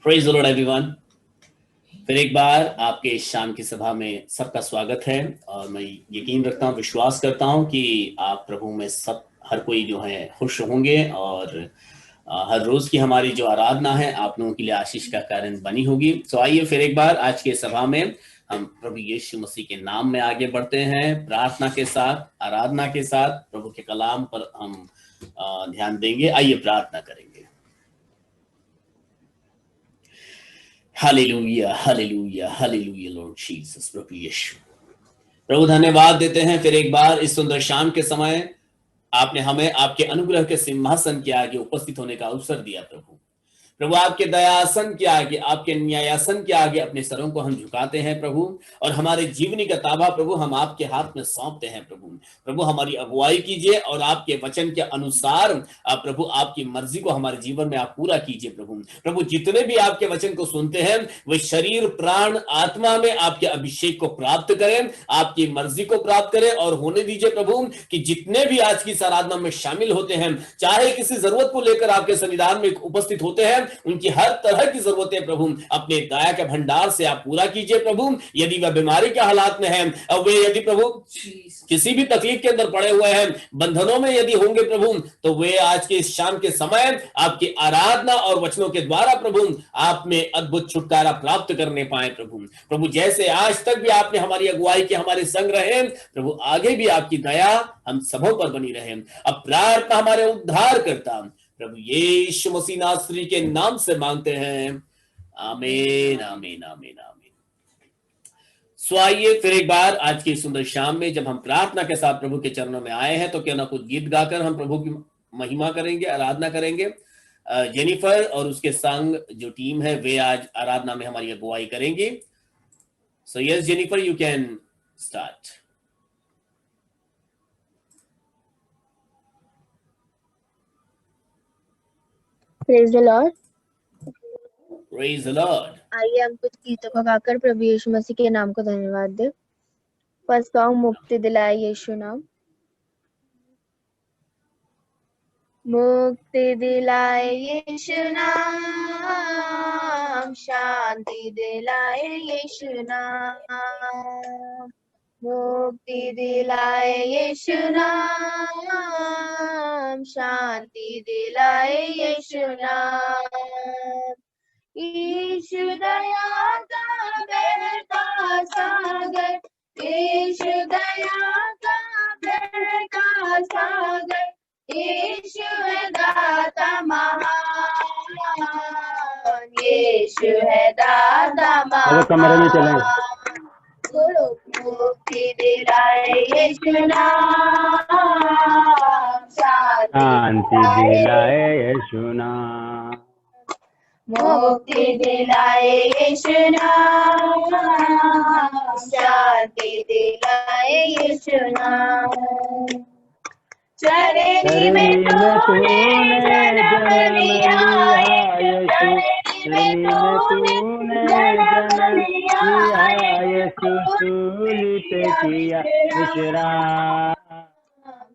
Praise the Lord everyone. फिर एक बार आपके इस शाम की सभा में सबका स्वागत है और मैं यकीन रखता हूँ, विश्वास करता हूँ कि आप प्रभु में सब हर कोई जो है खुश होंगे और हर रोज की हमारी जो आराधना है आप लोगों के लिए आशीष का कारण बनी होगी। तो आइए फिर एक बार आज के सभा में हम प्रभु यीशु मसीह के नाम में आगे बढ़ते हैं, प्रार्थना के साथ, आराधना के साथ प्रभु के कलाम पर हम ध्यान देंगे। आइए प्रार्थना करेंगे। Hallelujah, hallelujah, hallelujah Lord Jesus. प्रभु यीशु, प्रभु धन्यवाद देते हैं फिर एक बार इस सुंदर शाम के समय आपने हमें आपके अनुग्रह के सिंहासन के आगे उपस्थित होने का अवसर दिया। प्रभु प्रभु आपके दयासन के आगे, आपके न्यायासन के आगे अपने सरों को हम झुकाते हैं प्रभु, और हमारे जीवनी का ताबा प्रभु हम आपके हाथ में सौंपते हैं। प्रभु हमारी अगुवाई कीजिए और आपके वचन के अनुसार प्रभु आपकी मर्जी को हमारे जीवन में आप पूरा कीजिए। प्रभु जितने भी आपके वचन को सुनते हैं वे शरीर प्राण आत्मा में आपके अभिषेक को प्राप्त करें, आपकी मर्जी को प्राप्त करें, और होने दीजिए प्रभु कि जितने भी आज की आराधना में शामिल होते हैं, चाहे किसी जरूरत को लेकर आपके सन्निधान में उपस्थित होते हैं, उनकी हर तरह की जरूरतें प्रभु अपने दया के भंडार से आप पूरा कीजिए। प्रभु यदि वह बीमारी के हालात में है, और वे यदि प्रभु किसी भी तकलीफ के अंदर पड़े हुए हैं, बंधनों में यदि होंगे प्रभु, तो वे आज के इस शाम के समय आपकी आराधना और वचनों के द्वारा प्रभु आप में अद्भुत छुटकारा प्राप्त करने पाए। प्रभु जैसे आज तक भी आपने हमारी अगुवाई की, हमारे संग रहे प्रभु, आगे भी आपकी दया हम सबों पर बनी रहे। अब प्रार्थना हमारे उद्धार करता प्रभु यीशु मसीह नासरी के नाम से मांगते हैं, आमीन, आमीन, आमीन, आमीन। सो आइए फिर एक बार आज की सुंदर शाम में जब हम प्रार्थना के साथ प्रभु के चरणों में आए हैं, तो क्यों ना कुछ गीत गाकर हम प्रभु की महिमा करेंगे, आराधना करेंगे। जेनिफर और उसके संग जो टीम है वे आज आराधना में हमारी अगुवाई करेंगी। So yes Jennifer, you can start. Praise the Lord. Praise the Lord. आइए हम कुछ गीतों को गाकर प्रभु यीशु मसीह के नाम को धन्यवाद दे। फर्स्ट सॉन्ग, मुक्ति दिलाए यीशु नाम। मुक्ति दिलाए यीशु नाम, शांति दिलाए यीशु नाम। मुक्ति दिलाए यीशु नाम, शांति दिलाए यीशु नाम। यीशु दया का बहता सागर, यीशु दया का बहता सागर, यीशु है दाता महान, यीशु है दाता महान। कमरे में चलें। बोलो मुक्ति दिलाए यीशु नाम, शांति दिलाए यीशु नाम। मुक्ति दिलाए यीशु नाम, शांति दिलाए यीशु नाम। चरनी में तूने जन्म लिया यीशु, चरनी में तूने जन्म लिया यीशु, सूली पे किया विश्राम,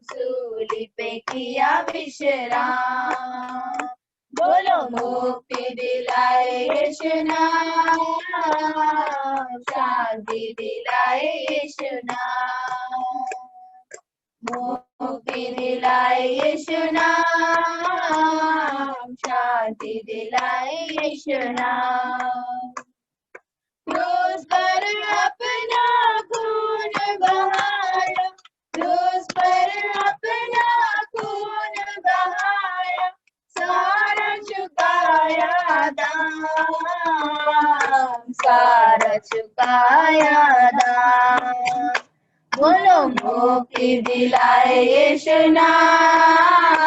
सूली पे किया विश्राम। बोलो मुक्ति दिलाए यीशु नाम, शांति दिलाए यीशु नाम। मुक्ति दिलाए यीशु नाम, शांति दिलाए यीशु नाम। क्रूस पर अपना खून बहाया, क्रूस पर अपना खून बहाया, सारा चुकाया दाम, सारा चुकाया दाम। बोलो मुक्ति दिलाए यीशु नाम,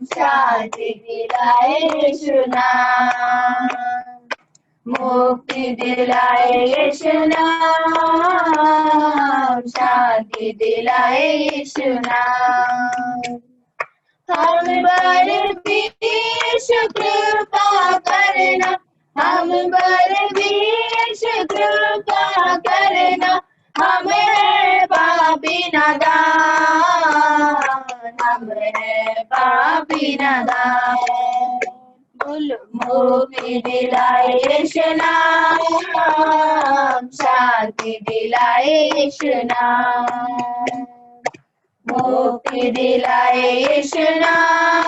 शांति दिलाए यीशु नाम। मुक्ति दिलाए यीशु नाम, शांति दिलाए यीशु नाम। हम पर भी यीशु कृपा करना, हम पर भी यीशु कृपा करना, हम है पापी नादान, हम है पापी नादान। बोलो मुक्ति दिलाए यीशु नाम, शांति दिलाए यीशु नाम, मुक्ति दिलाए यीशु नाम,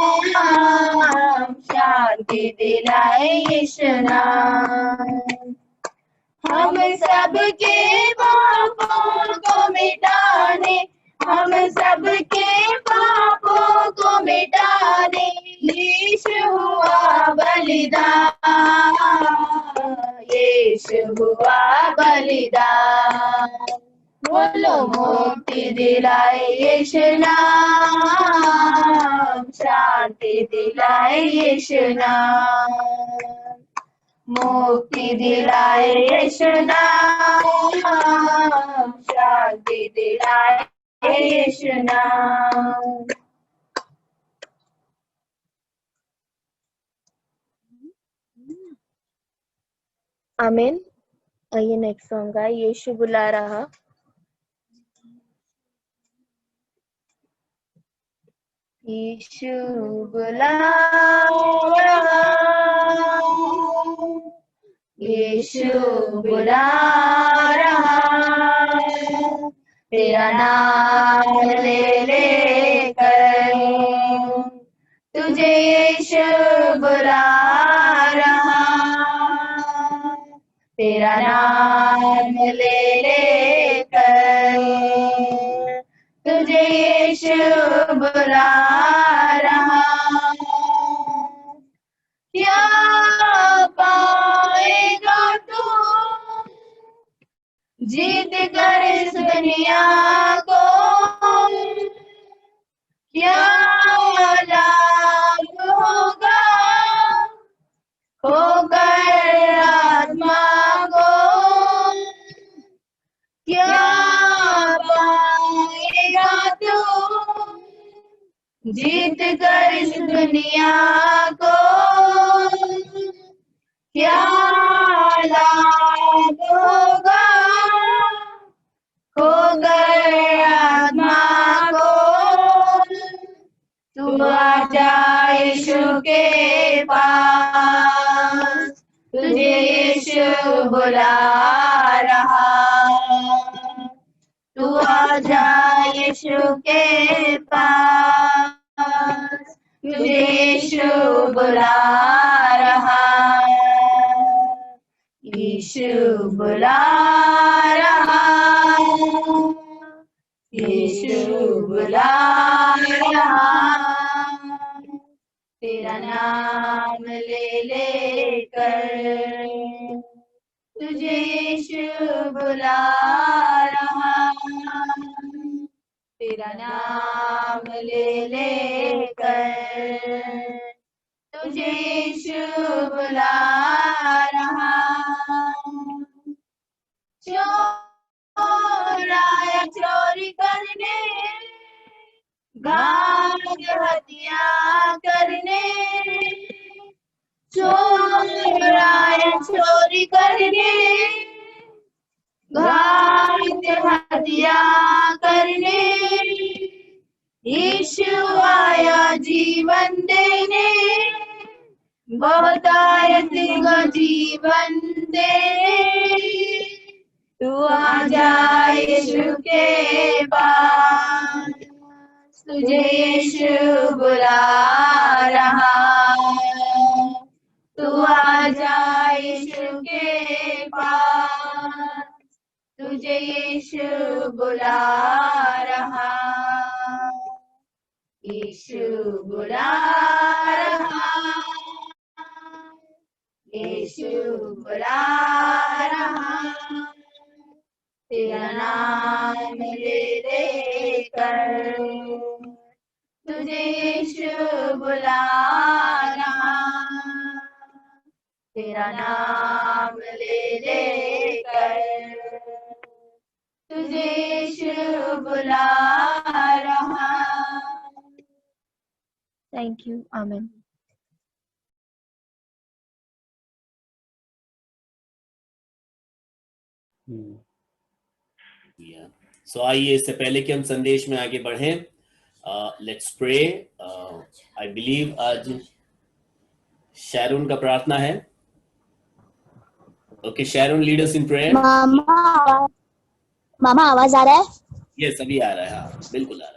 शांति दिलाए यीशु नाम। हम सबके पापों को मिटाने, हम सबके पापों को मिटाने यीशु हुआ बलिदान, यीशु हुआ बलिदान। बोलो मुक्ति दिलाए यीशु नाम, शांति दिलाए यीशु नाम, मुक्ति दिलाए यीशु नाम, शांति दिलाए यीशु नाम। आमीन। आइए नेक्स्ट सॉन्ग है यीशु बुला रहा। यीशु बुला रहा, यीशु बुला रहा, तेरा नाम ले लेकर तुझे यीशु बुला रहा, तेरा नाम ले लेकर तुझे यीशु बुला रहा। क्या पाएगा तू जीत कर इस दुनिया को, क्या लाभ होगा खोकर आत्मा को, क्या पाएगा तू जीत कर इस दुनिया को, क्या लाभ होगा खोकर आत्मा को। तू आजा यीशु के पास, तुझे यीशु बुला रहा, तू आजा यीशु के पास, तुझे यीशु बुला रहा, यीशु बुला रहा, यीशु बुला रहा, तेरा नाम ले लेकर तुझे यीशु बुला रहा, तेरा नाम ले लेकर तुझे यीशु बुला रहा। चोर आया चोरी करने, घात हत्या करने, चोर आया चोरी करने, घात हत्या करने, यीशु आया जीवन देने, बहुतायत का जीवन देने। तू आजा यीशु के पास, तुझे यीशु बुला रहा, तू आजा यीशु के पास, तुझे यीशु बुला रहा, यीशु बुला रहा, यीशु बुला रहा, तेरा नाम ले लेकर तुझे यीशु बुला रहा, तेरा नाम ले लेकर तुझे यीशु बुला रहा। Thank you. आमीन। सो आइए इससे पहले कि हम संदेश में आगे बढ़ें, लेट्स प्रे। आई बिलीव आज शैरून का प्रार्थना है। Okay Sharon, lead us in prayer. मामा आवाज आ रहा है? यस अभी आ रहा है, हाँ बिल्कुल आ रहा है।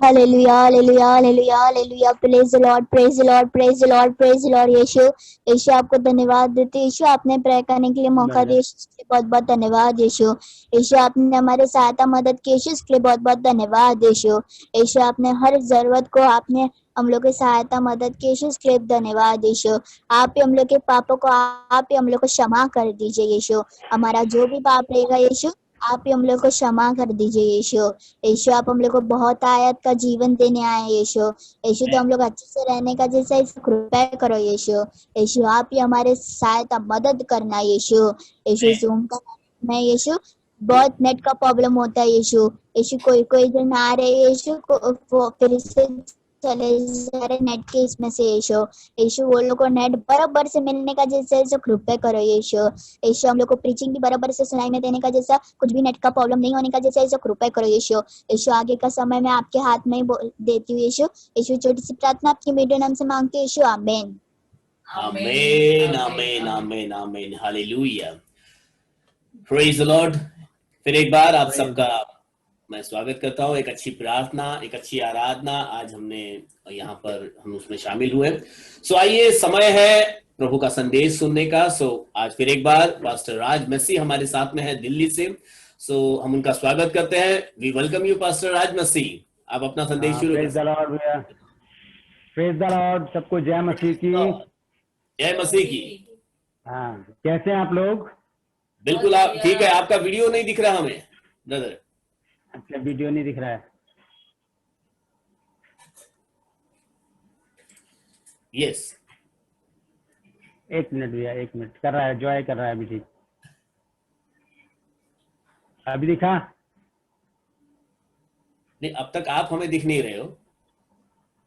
Hallelujah hallelujah hallelujah hallelujah, praise the Lord praise the Lord praise the Lord praise the Lord. यीशु यीशु आपको धन्यवाद देते हैं। यीशु आपने प्रेयर करने के लिए मौका दिया, इसके बहुत बहुत धन्यवाद। यीशु यीशु आपने हमारे सहायता मदद की, यीशु इसके लिए बहुत बहुत धन्यवाद। यीशु यीशु आपने हर जरूरत को आपने हम लोग की सहायता मदद की, यीशु इसके लिए धन्यवाद। यीशु आप ही हम लोग के पापों को आप ही हम लोग को क्षमा कर दीजिए। यीशु हमारा जो भी पाप रहेगा यीशु आप ही हम लोग को क्षमा कर दीजिए। यीशु यीशु आप हम लोग को बहुत आयत का जीवन देने आए हैं। यीशु यीशु तो हम लोग अच्छे से रहने का जैसा कृपया करो। यीशु यीशु आप ही हमारे सहायता मदद करना। यीशु यीशु जूम का में यीशु बहुत नेट का प्रॉब्लम होता है। यीशु यीशु कोई जन आ रहे यीशु फिर से चले जा रहे नेट के इसमें से। यीशु यीशु वो लोग को नेट बराबर से मिलने का जैसे कृपया करो। यीशु यीशु हम लोग को प्रीचिंग भी बराबर से सुनाई में देने का जैसा, कुछ भी नेट का प्रॉब्लम नहीं होने का जैसा ऐसा कृपया करो। यीशु यीशु आगे का समय मैं आपके हाथ में ही देती हूँ। यीशु यीशु छोटी सी प्रार्थना आपके मीडियम नाम से मांगती हूँ। यीशु आमीन आमीन आमीन आमीन आमीन, हालेलुया, प्रेज द लॉर्ड। फिर एक बार आप सबका मैं स्वागत करता हूँ। एक अच्छी प्रार्थना, एक अच्छी आराधना आज हमने यहाँ पर हम उसमें शामिल हुए। सो आइए, समय है प्रभु का संदेश सुनने का। सो आज फिर एक बार पास्टर राज मसीह हमारे साथ में है दिल्ली से। सो हम उनका स्वागत करते हैं। वी वेलकम यू पास्टर राज मसीह, आप अपना संदेश शुरू प्रेज द लॉर्ड भैया, प्रेज द लॉर्ड, सबको जय मसीह की। जय मसीह की। हाँ, कैसे हैं आप लोग? बिल्कुल आप ठीक है। आपका वीडियो नहीं दिख रहा हमें ब्रदर। अच्छा, वीडियो नहीं दिख रहा है। यस एक मिनट भैया, एक मिनट, कर रहा है, जॉय कर रहा है अभी। ठीक, अभी दिखा? नहीं, अब तक आप हमें दिख नहीं रहे हो।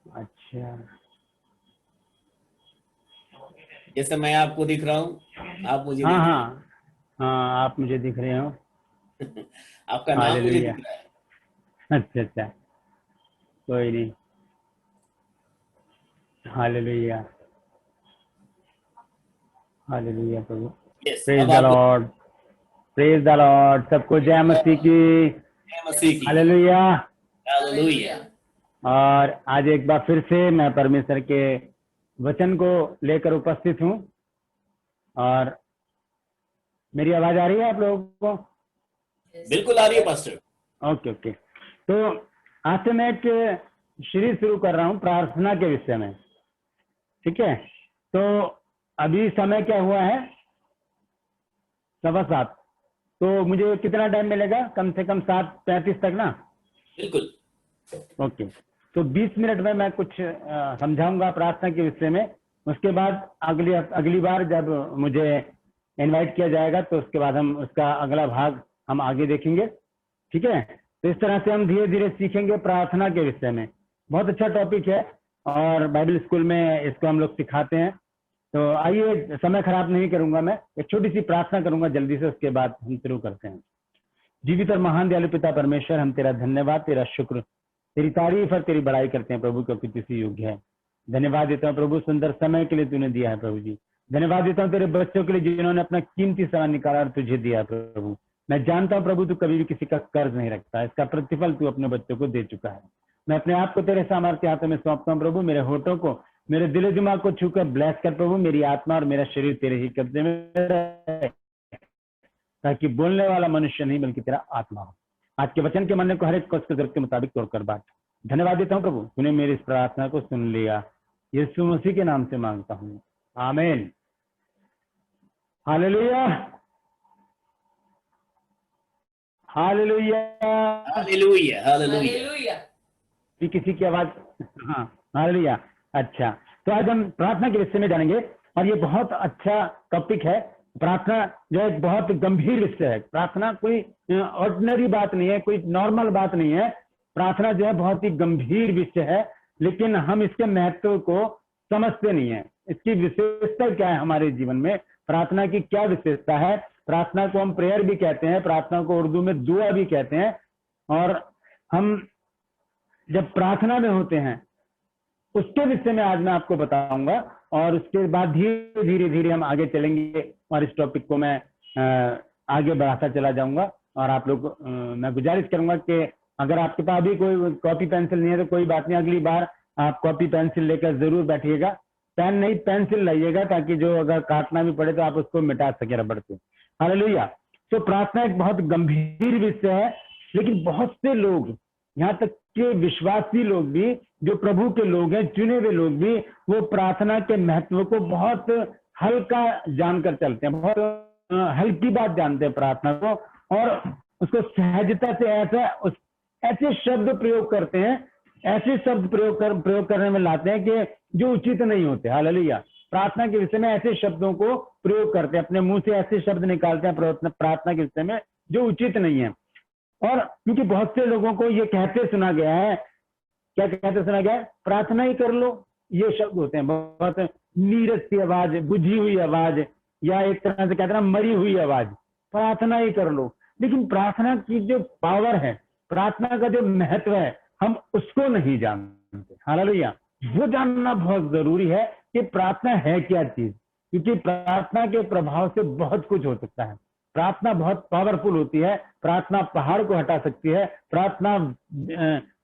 अच्छा, जैसे मैं आपको दिख रहा हूँ, आप मुझे हाँ दिख रहे हाँ हाँ, आप मुझे दिख रहे हो। हैं। आपका नाम मुझे दिख रहा है। अच्छा अच्छा, कोई नहीं। हालेलुया हालेलुया प्रभु, Yes, प्रेज अब द आपको लॉर्ड, प्रेज द लॉर्ड, सबको जय मसीह की। जय मसीह की। हालेलुया। हालेलुया। और आज एक बार फिर से मैं परमेश्वर के वचन को लेकर उपस्थित हूँ। और मेरी आवाज आ रही है आप लोगों को? बिल्कुल आ रही है पास्टर। ओके ओके, तो आज से मैं एक सीरीज शुरू कर रहा हूँ प्रार्थना के विषय में। ठीक है, तो अभी समय क्या हुआ है? 7:15। तो मुझे कितना टाइम मिलेगा? कम से कम 7:35 तक ना? बिल्कुल। ओके, तो 20 मिनट में मैं कुछ समझाऊंगा प्रार्थना के विषय में। उसके बाद अगली बार जब मुझे इनवाइट किया जाएगा तो उसके बाद हम उसका अगला भाग हम आगे देखेंगे। ठीक है, तो इस तरह से हम धीरे धीरे सीखेंगे प्रार्थना के विषय में। बहुत अच्छा टॉपिक है और बाइबल स्कूल में इसको हम लोग सिखाते हैं। तो आइए, समय खराब नहीं करूंगा, मैं एक छोटी सी प्रार्थना करूंगा जल्दी से, उसके बाद हम शुरू करते हैं। जीवित और महान दयालु पिता परमेश्वर, हम तेरा धन्यवाद, तेरा शुक्र, तेरी तारीफ और तेरी बड़ाई करते हैं प्रभु, क्योंकि तू ही योग्य है। धन्यवाद देता हूँ प्रभु, सुंदर समय के लिए तूने दिया है प्रभु जी। धन्यवाद देता हूँ तेरे बच्चों के लिए जिन्होंने अपना कीमती समय निकाला और तुझे दिया प्रभु। मैं जानता हूँ प्रभु, तू कभी भी किसी का कर्ज नहीं रखता, इसका प्रतिफल तू अपने बच्चों को दे चुका है। मैं अपने आप को तेरे सामर्थ्य हाथों में सौंपता हूँ प्रभु। मेरे होठों को, मेरे दिल दिमाग को छूकर ब्लेस कर प्रभु। मेरी आत्मा और मेरा शरीर तेरे ही कब्जे में रहे, ताकि बोलने वाला मनुष्य नहीं बल्कि तेरा आत्मा हो। आज के वचन के मन को हर एक को उसके जरूरत के मुताबिक तोड़कर बांट। धन्यवाद देता हूँ प्रभु, तूने मेरी इस प्रार्थना को सुन लिया। यीशु मसीह के नाम से मांगता हूँ, आमीन। Hallelujah hallelujah hallelujah. हालेलुया। किसी की आवाज? हाँ, हालेलुया। अच्छा, तो आज हम प्रार्थना के विषय में जानेंगे और ये बहुत अच्छा टॉपिक है। प्रार्थना जो है बहुत गंभीर विषय है। प्रार्थना कोई ऑर्डिनरी बात नहीं है, कोई नॉर्मल बात नहीं है। प्रार्थना जो है बहुत ही गंभीर विषय है, लेकिन हम इसके महत्व को समझते नहीं है। इसकी विशेषता क्या है हमारे जीवन में? प्रार्थना की क्या विशेषता है? प्रार्थना को हम प्रेयर भी कहते हैं, प्रार्थना को उर्दू में दुआ भी कहते हैं। और हम जब प्रार्थना में होते हैं उसके विषय में आज मैं आपको बताऊंगा, और उसके बाद धीरे धीरे हम आगे चलेंगे और इस टॉपिक को मैं आगे बढ़ाता चला जाऊंगा। और आप लोग मैं गुजारिश करूंगा कि अगर आपके पास अभी कोई कॉपी पेंसिल नहीं है तो कोई बात नहीं, अगली बार आप कॉपी पेंसिल लेकर जरूर बैठिएगा। पेन नहीं, पेंसिल लाइएगा, ताकि जो अगर काटना भी पड़े तो आप उसको मिटा सके रबड़ से। हालेलुया। तो प्रार्थना एक बहुत गंभीर विषय है, लेकिन बहुत से लोग, यहाँ तक के विश्वासी लोग भी, जो प्रभु के लोग हैं, चुने हुए लोग भी, वो प्रार्थना के महत्व को बहुत हल्का जानकर चलते हैं, बहुत हल्की बात जानते हैं प्रार्थना को, और उसको सहजता से ऐसे शब्द प्रयोग करते हैं, ऐसे शब्द प्रयोग करने में लाते हैं कि जो उचित नहीं होते। हालेलुया। प्रार्थना के विषय में ऐसे शब्दों को प्रयोग करते हैं, अपने मुंह से ऐसे शब्द निकालते हैं प्रार्थना के विषय में जो उचित नहीं है। और क्योंकि बहुत से लोगों को ये कहते सुना गया है, क्या कहते सुना गया है? प्रार्थना ही कर लो। ये शब्द होते हैं, बहुत नीरस सी आवाज, बुझी हुई आवाज, या एक तरह से कहते हैं मरी हुई आवाज, प्रार्थना ही कर लो। लेकिन प्रार्थना की जो पावर है, प्रार्थना का जो महत्व है, हम उसको नहीं जानते। हालेलुया। वो जानना बहुत जरूरी है कि प्रार्थना है क्या चीज, क्योंकि प्रार्थना के प्रभाव से बहुत कुछ हो सकता है। प्रार्थना बहुत पावरफुल होती है। प्रार्थना पहाड़ को हटा सकती है, प्रार्थना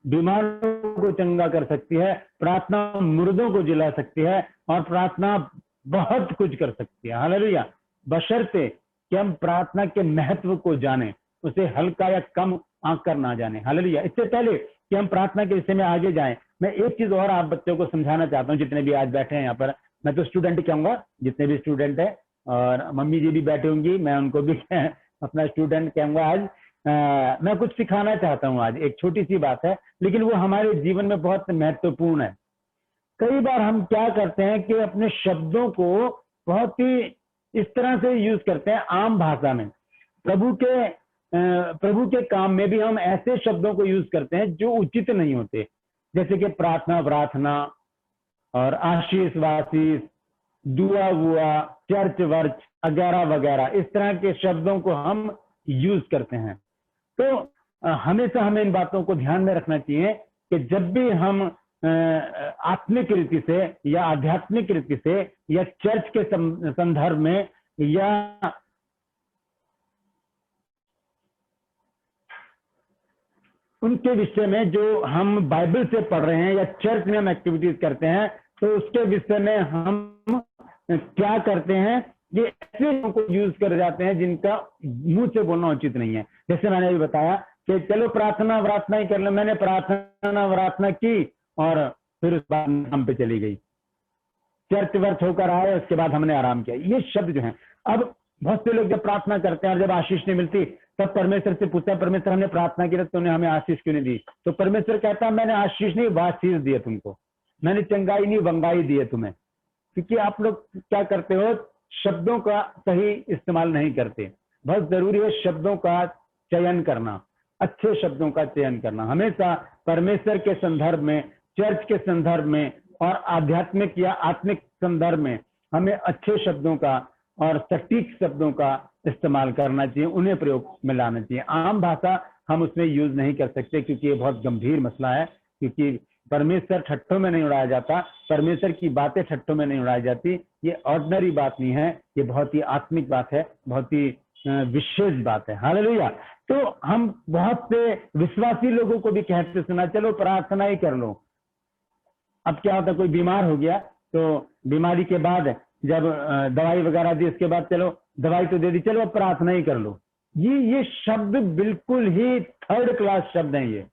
बीमारों को चंगा कर सकती है, प्रार्थना मुर्दों को जिला सकती है, और प्रार्थना बहुत कुछ कर सकती है। हालेलुया। बशर्ते कि हम प्रार्थना के महत्व को जाने, उसे हल्का या कम आंक कर ना जाने। हालेलुया। इससे पहले कि हम प्रार्थना के विषय में आगे जाएं, मैं एक चीज और आप बच्चों को समझाना चाहता हूं, जितने भी आज बैठे हैं यहाँ पर। मैं तो स्टूडेंट कहूंगा, जितने भी स्टूडेंट है, और मम्मी जी भी बैठी होंगी, मैं उनको भी अपना स्टूडेंट कहूंगा। आज मैं कुछ सिखाना चाहता हूँ। आज एक छोटी सी बात है, लेकिन वो हमारे जीवन में बहुत महत्वपूर्ण है। कई बार हम क्या करते हैं कि अपने शब्दों को बहुत ही इस तरह से यूज करते हैं आम भाषा में। प्रभु के काम में भी हम ऐसे शब्दों को यूज करते हैं जो उचित नहीं होते, जैसे कि प्रार्थना और आशीष वाशीष, दुआ वुआ, चर्च वर्च वगैरह वगैरह, इस तरह के शब्दों को हम यूज करते हैं। तो हमेशा हमें इन बातों को ध्यान में रखना चाहिए कि जब भी हम आत्मिक रीति से या आध्यात्मिक रीति से या चर्च के संदर्भ में या उनके विषय में जो हम बाइबल से पढ़ रहे हैं या चर्च में हम एक्टिविटीज करते हैं, तो उसके विषय में हम क्या करते हैं, ये ऐसे को यूज कर जाते हैं जिनका मुंह से बोलना उचित नहीं है। जैसे मैंने अभी बताया कि चलो प्रार्थना ही कर लो, मैंने प्रार्थना की और फिर उस बाद हम पे चली गई, चर्च वर्च होकर आए, उसके बाद हमने आराम किया। ये शब्द जो है, अब बहुत से लोग जब प्रार्थना करते हैं और जब आशीष नहीं मिलती, तब परमेश्वर से पूछता है, परमेश्वर हमने प्रार्थना की, तूने हमें आशीष क्यों नहीं दी? तो परमेश्वर कहता है, मैंने आशीष नहीं वाशीष दिए तुमको, मैंने चंगाई नहीं वंगाई दी है तुम्हें। क्योंकि आप लोग क्या करते हो, शब्दों का सही इस्तेमाल नहीं करते। बहुत जरूरी है शब्दों का चयन करना, अच्छे शब्दों का चयन करना। हमेशा परमेश्वर के संदर्भ में, चर्च के संदर्भ में और आध्यात्मिक या आत्मिक संदर्भ में हमें अच्छे शब्दों का और सटीक शब्दों का इस्तेमाल करना चाहिए, उन्हें प्रयोग में लाना चाहिए। आम भाषा हम उसमें यूज नहीं कर सकते, क्योंकि ये बहुत गंभीर मसला है। क्योंकि परमेश्वर ठट्ठों में नहीं उड़ाया जाता, परमेश्वर की बातें ठट्ठों में नहीं उड़ाई जाती। ये ऑर्डिनरी बात नहीं है, ये बहुत ही आत्मिक बात है, बहुत ही विशेष बात है। हालेलुया। तो हम बहुत से विश्वासी लोगों को भी कहते सुना, चलो प्रार्थना ही कर लो। अब क्या होता है, कोई बीमार हो गया तो बीमारी के बाद जब दवाई वगैरह दी, उसके बाद चलो दवाई तो दे दी, चलो अब प्रार्थना ही कर लो। ये शब्द बिल्कुल ही थर्ड क्लास शब्द है, ये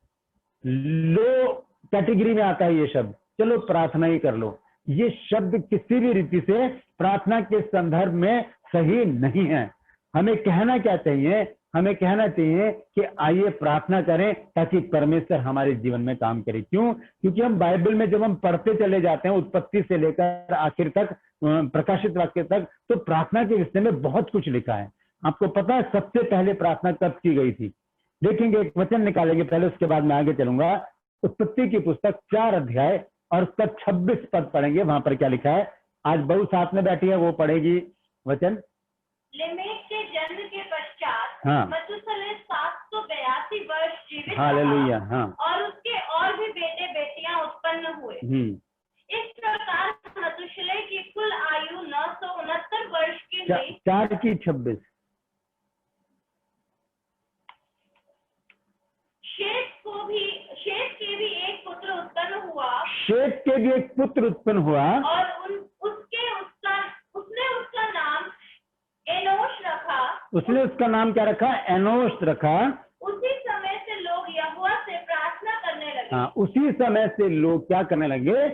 लो कैटेगरी में आता है ये शब्द, चलो प्रार्थना ही कर लो। ये शब्द किसी भी रीति से प्रार्थना के संदर्भ में सही नहीं है। हमें कहना क्या चाहिए, हमें कहना चाहिए कि आइए प्रार्थना करें ताकि परमेश्वर हमारे जीवन में काम करे। क्यों? क्योंकि हम बाइबल में जब हम पढ़ते चले जाते हैं, उत्पत्ति से लेकर आखिर तक, प्रकाशित वाक्य तक, तो प्रार्थना के विषय में बहुत कुछ लिखा है। आपको पता है सबसे पहले प्रार्थना कब की गई थी? देखेंगे, एक वचन निकालेंगे पहले, उसके बाद मैं आगे चलूंगा। उत्पत्ति की पुस्तक 4 अध्याय और उसका 26 पद पढ़ेंगे। वहां पर क्या लिखा है? आज बहू साथ में बैठी है, वो पढ़ेगी वचन। लेमेक के जन्म के पश्चात हाँ। मथुसेलह 782 वर्ष जीवित हालेलुया। रहा हाँ। और उसके और भी बेटे बेटियां उत्पन्न हुए। प्रकार मथुशेलह की कुल आयु 969 वर्ष की हुई। 4:26। शेष के भी एक पुत्र उत्पन्न हुआ शेत के भी एक पुत्र उत्पन्न हुआ और उसने उसका नाम एनोश रखा। उसने उसका नाम क्या रखा? एनोश रखा। उसी समय से लोग यहोवा से प्रार्थना करने लगे। हाँ, उसी समय से लोग क्या करने लगे?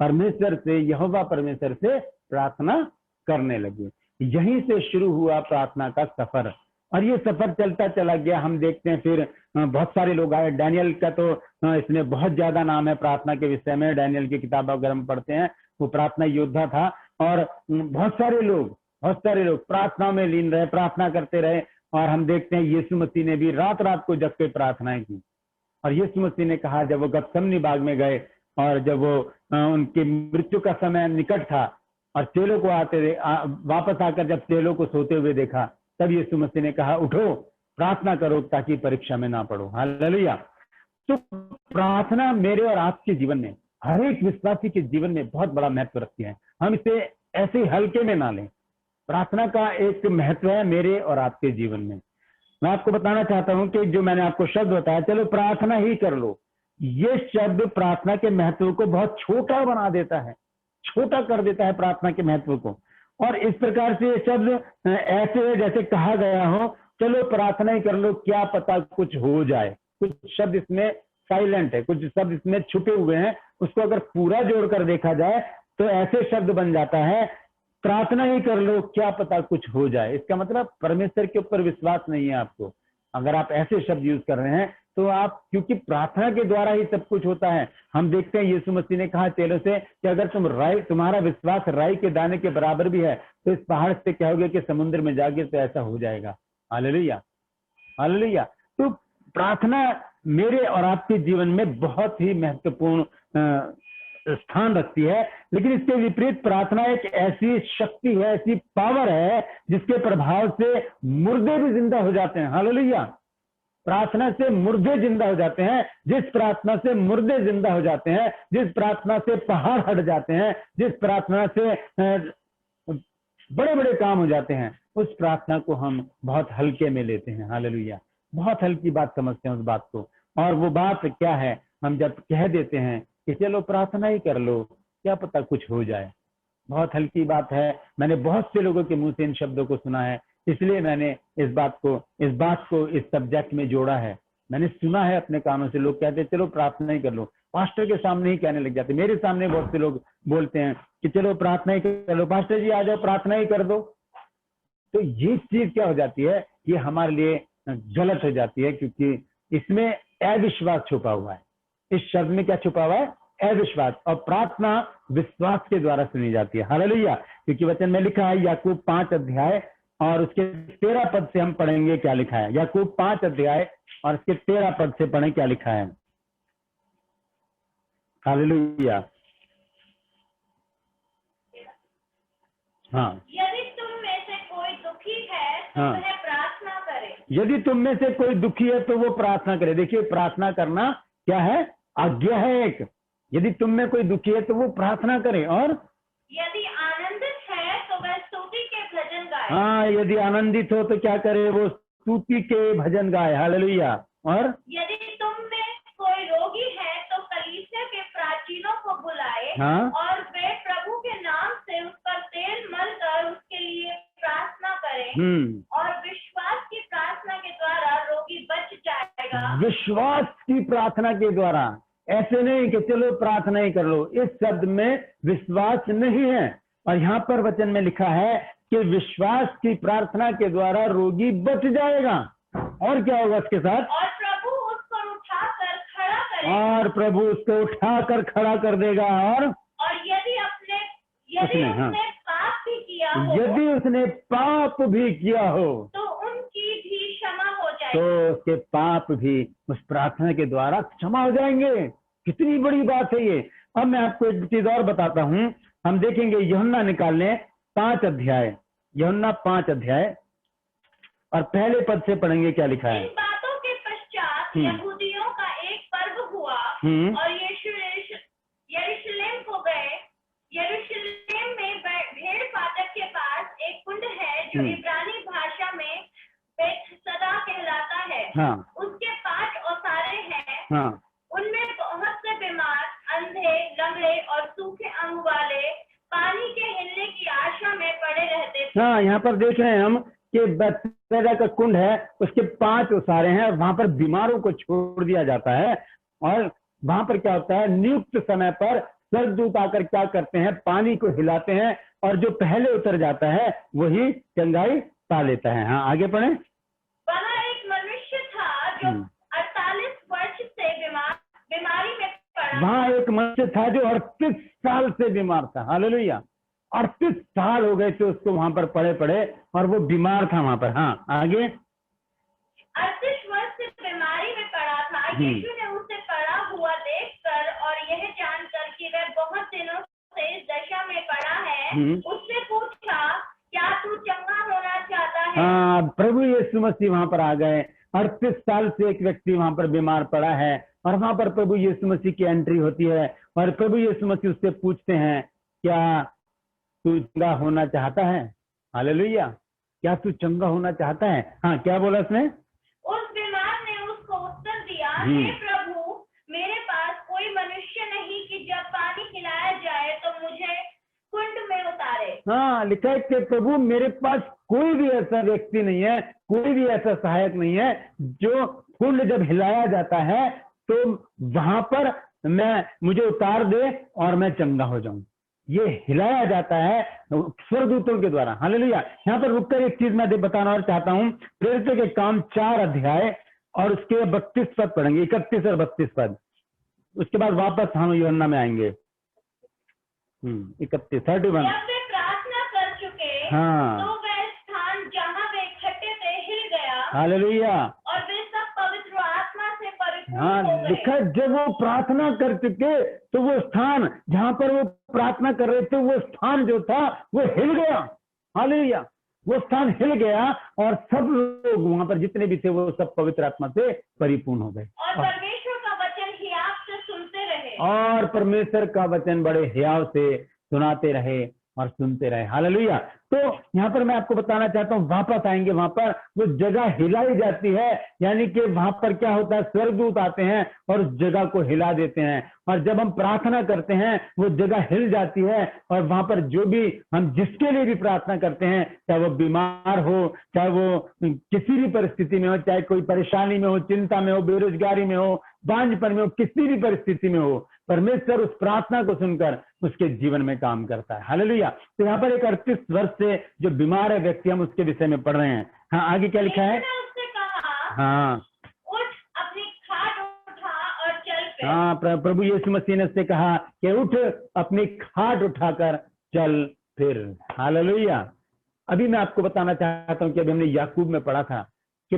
परमेश्वर से, यहोवा परमेश्वर से प्रार्थना करने लगे। यहीं से शुरू हुआ प्रार्थना का सफर, और ये सफर चलता चला गया। हम देखते हैं फिर बहुत सारे लोग आए। डैनियल का तो इसमें बहुत ज्यादा नाम है प्रार्थना के विषय में। डैनियल की किताब अगर हम पढ़ते हैं, वो प्रार्थना योद्धा था, और बहुत सारे लोग प्रार्थना में लीन रहे, प्रार्थना करते रहे। और हम देखते हैं यीशु मसीह ने भी रात रात को जग के प्रार्थनाएं की। और यीशु मसीह ने कहा, जब वो गतसमनी बाग में गए और जब वो उनकी मृत्यु का समय निकट था और चेलों को वापस आकर जब चेलों को सोते हुए देखा, तब यीशु मसीह ने कहा, उठो प्रार्थना करो ताकि परीक्षा में ना पड़ो। हालेलुया। तो प्रार्थना मेरे और आपके जीवन में, हर एक विश्वासी के जीवन में बहुत बड़ा महत्व रखती है। हम इसे ऐसे हल्के में ना लें। प्रार्थना का एक महत्व है मेरे और आपके जीवन में। मैं आपको बताना चाहता हूं कि जो मैंने आपको शब्द बताया, चलो प्रार्थना ही कर लो, ये शब्द प्रार्थना के महत्व को बहुत छोटा बना देता है, छोटा कर देता है प्रार्थना के महत्व को। और इस प्रकार से ये शब्द ऐसे है जैसे कहा गया हो, चलो प्रार्थना ही कर लो, क्या पता कुछ हो जाए। कुछ शब्द इसमें साइलेंट है, कुछ शब्द इसमें छुपे हुए हैं। उसको अगर पूरा जोड़कर देखा जाए तो ऐसे शब्द बन जाता है, प्रार्थना ही कर लो, क्या पता कुछ हो जाए। इसका मतलब परमेश्वर के ऊपर विश्वास नहीं है आपको। अगर आप ऐसे शब्द यूज कर रहे हैं तो आप, क्योंकि प्रार्थना के द्वारा ही सब कुछ होता है। हम देखते हैं यीशु मसीह ने कहा चेलों से कि अगर तुम्हारा विश्वास राई के दाने के बराबर भी है तो इस पहाड़ से कहोगे कि समुद्र में जागे तो ऐसा हो जाएगा। Hallelujah, hallelujah. तो प्रार्थना मेरे और आपके जीवन में बहुत ही महत्वपूर्ण स्थान रखती है। लेकिन इसके विपरीत प्रार्थना एक ऐसी शक्ति है, ऐसी पावर है जिसके प्रभाव से मुर्दे भी जिंदा हो जाते हैं। हालेलुया। प्रार्थना से मुर्दे जिंदा हो जाते हैं। जिस प्रार्थना से मुर्दे जिंदा हो जाते हैं, जिस प्रार्थना से पहाड़ हट जाते हैं, जिस प्रार्थना से बड़े बड़े काम हो जाते हैं, उस प्रार्थना को हम बहुत हल्के में लेते हैं। हालेलुया। बहुत हल्की बात समझते हैं उस बात को। और वो बात क्या है, हम जब कह देते हैं कि चलो प्रार्थना ही कर लो, क्या पता कुछ हो जाए, बहुत हल्की बात है। मैंने बहुत से लोगों के मुंह से इन शब्दों को सुना है, इसलिए मैंने इस बात को इस सब्जेक्ट में जोड़ा है। मैंने सुना है अपने कानों से, लोग कहते हैं चलो प्रार्थना ही कर लो। पास्टर के सामने ही कहने लग जाते, मेरे सामने बहुत से लोग बोलते हैं कि चलो प्रार्थना ही कर लो, पास्टर जी आ जाओ प्रार्थना ही कर दो। तो ये चीज क्या हो जाती है, ये हमारे लिए गलत हो जाती है, क्योंकि इसमें अविश्वास छुपा हुआ है। इस शब्द में क्या छुपा हुआ है? अविश्वास। और प्रार्थना विश्वास के द्वारा सुनी जाती है। हालेलुया। क्योंकि वचन में लिखा है, याकूब 5 अध्याय और उसके 13 पद से हम पढ़ेंगे क्या लिखा है। याकूब 5 अध्याय और उसके 13 पद से पढ़ें क्या लिखा है। हालेलुया। हाँ, यदि तुम में से कोई दुखी है तो हाँ। वह प्रार्थना करे। यदि तुम में से कोई दुखी है तो वो प्रार्थना करे। देखिए, प्रार्थना करना क्या है? आज्ञा है एक। यदि तुम में कोई दुखी है तो वो प्रार्थना करे। और यदि आनंदित है तो वह स्तुति के भजन गाए। हाँ, यदि आनंदित हो तो क्या करे? वो स्तुति के भजन गाए। हालेलुया। और यदि तुम में कोई रोगी है तो कलीसिया के प्राचीनों को बुलाए, हाँ। और वे प्रभु के नाम से उस पर तेल मलकर उसके लिए प्रार्थना करें, और विश्वास की प्रार्थना के द्वारा रोगी बच जाएगा। विश्वास की प्रार्थना के द्वारा, ऐसे नहीं कि चलो प्रार्थना ही कर लो। इस शब्द में विश्वास नहीं है। और यहाँ पर वचन में लिखा है कि विश्वास की प्रार्थना के द्वारा रोगी बच जाएगा। और क्या होगा उसके साथ? और प्रभु उसको उठाकर खड़ा करेगा। और प्रभु उसको उठाकर खड़ा कर देगा। और यदि हाँ। उसने पाप भी किया हो, यदि उसने पाप भी किया हो तो उनकी भी क्षमा हो जाएगी। तो उसके पाप भी उस प्रार्थना के द्वारा क्षमा हो जाएंगे। कितनी बड़ी बात है ये। अब मैं आपको एक चीज और बताता हूँ। हम देखेंगे यूहन्ना निकाल लें 5 अध्याय, यूहन्ना 5 अध्याय और पहले पद से पढ़ेंगे क्या लिखा है। इन बातों के पश्चात यहूदियों का एक पर्व हुआ, और यरूशलेम को गए। जो इब्रानी भाषा में बेतसदा कहलाता है, हाँ उसके 5 औसारे हैं। हाँ उनमें बहुत से बीमार, अंधे, लंगड़े और सूखे अंग वाले पानी के हिलने की आशा में पड़े रहते थे। हाँ, यहाँ पर देख रहे हैं हम कि बेतसदा का कुंड है, उसके 5 उसारे हैं, वहां पर बीमारों को छोड़ दिया जाता है। और वहां पर क्या होता है, नियुक्त समय पर स्वर्गदूत आकर क्या करते हैं, पानी को हिलाते हैं, और जो पहले उतर जाता है वही चंगाई पा लेता है। हाँ, आगे पढ़े। वहाँ एक मनुष्य था जो 48 वर्ष से बीमारी में पड़ा। वहां एक मनुष्य था जो 38 साल से बीमार था। हालेलुया, 38 साल हो गए थे उसको वहां पर पड़े और वो बीमार था वहां पर। हाँ, आगे। 38 वर्ष से बीमारी में पड़ा था। यीशु ने उसे पड़ा हुआ देखकर और यह जानकर कि वह बहुत दिनों से इस दशा में पड़ा है, उससे पूछा, क्या तू चंगा होना चाहता है? हाँ, प्रभु यीशु मसीह वहां पर आ गए। 38 साल से एक व्यक्ति वहां पर बीमार पड़ा है, और वहां पर प्रभु यीशु मसीह की एंट्री होती है, और प्रभु यीशु मसीह उससे पूछते हैं, क्या तू चंगा होना चाहता है? हालेलुया, क्या तू चंगा होना चाहता है? हाँ, क्या बोला उसने? उस बीमार ने उसको उत्तर दिया, हे प्रभु, मेरे पास कोई मनुष्य नहीं कि जब पानी खिलाया जाए तो मुझे कुंड में उतारे। हाँ, लिखा है कि प्रभु मेरे पास कोई भी ऐसा व्यक्ति नहीं है, कोई भी ऐसा सहायक नहीं है, जो कुंड जब हिलाया जाता है तो वहां पर मुझे उतार दे और मैं चंगा हो जाऊं। ये हिलाया जाता है स्वर्गदूतों के द्वारा। हालेलुया। यहाँ पर रुककर एक चीज मैं बताना और चाहता हूँ। प्रेरितों के काम 4 अध्याय और उसके 32 पद पढ़ेंगे, 31 और 32 पद। उसके बाद वापस हम यूहन्ना में आएंगे। 31, 31। जब वे प्रार्थना कर चुके, हाँ। तो वह स्थान जहाँ वे इकट्ठे थे हिल गया। हालेलुया। और वे सब पवित्र आत्मा से परिपूर्ण हाँ, हो गए। लिखा जब वो प्रार्थना कर चुके तो वो स्थान जहां पर वो प्रार्थना कर रहे थे, वो स्थान जो था वो हिल गया। हालेलुया, वो स्थान हिल गया और सब लोग वहां पर जितने भी थे वो सब पवित्र आत्मा से परिपूर्ण हो गए। और परमेश्वर का वचन हियाव से सुनते रहे। और परमेश्वर का वचन बड़े हियाव से सुनाते रहे और सुनते रहे। हालेलुया। तो यहाँ पर मैं आपको बताना चाहता हूँ, वापस आएंगे, वहां पर वो जगह हिलाई जाती है, यानी कि वहां पर क्या होता है, स्वर्गदूत आते हैं और उस जगह को हिला देते हैं, और जब हम प्रार्थना करते हैं वो जगह हिल जाती है, और वहां पर जो भी हम जिसके लिए भी प्रार्थना करते हैं, चाहे वो बीमार हो, चाहे वो किसी भी परिस्थिति में हो, चाहे कोई परेशानी में हो, चिंता में हो, बेरोजगारी में हो, बांझपन में हो, किसी भी परिस्थिति में हो, परमेश्वर उस प्रार्थना को सुनकर उसके जीवन में काम करता है। हालेलुया। तो यहाँ पर एक 38 वर्ष से जो बीमार है व्यक्ति, हम उसके विषय में पढ़ रहे हैं। हाँ, आगे क्या लिखा है? उससे कहा, हाँ, उठ, अपनी खाट उठा और चल फिर। हाँ, प्रभु यीशु मसीह ने उससे कहा कि उठ, अपनी खाट उठाकर चल फिर। हालेलुया। अभी मैं आपको बताना चाहता हूँ कि अभी हमने याकूब में पढ़ा था कि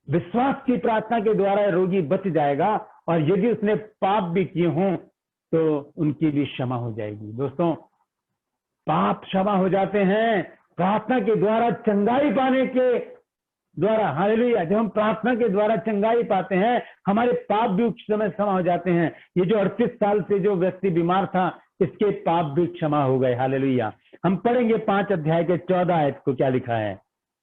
विश्वास की प्रार्थना के द्वारा रोगी बच जाएगा, और यदि उसने पाप भी किए हों तो उनकी भी क्षमा हो जाएगी। दोस्तों, पाप क्षमा हो जाते हैं प्रार्थना के द्वारा, चंगाई पाने के द्वारा। हालेलुया। जब हम प्रार्थना के द्वारा चंगाई पाते हैं, हमारे पाप भी उस समय क्षमा हो जाते हैं। ये जो 38 साल से जो व्यक्ति बीमार था, इसके पाप भी क्षमा हो गए। हालेलुया। हम पढ़ेंगे 5 अध्याय के 14 आयत को, क्या लिखा है?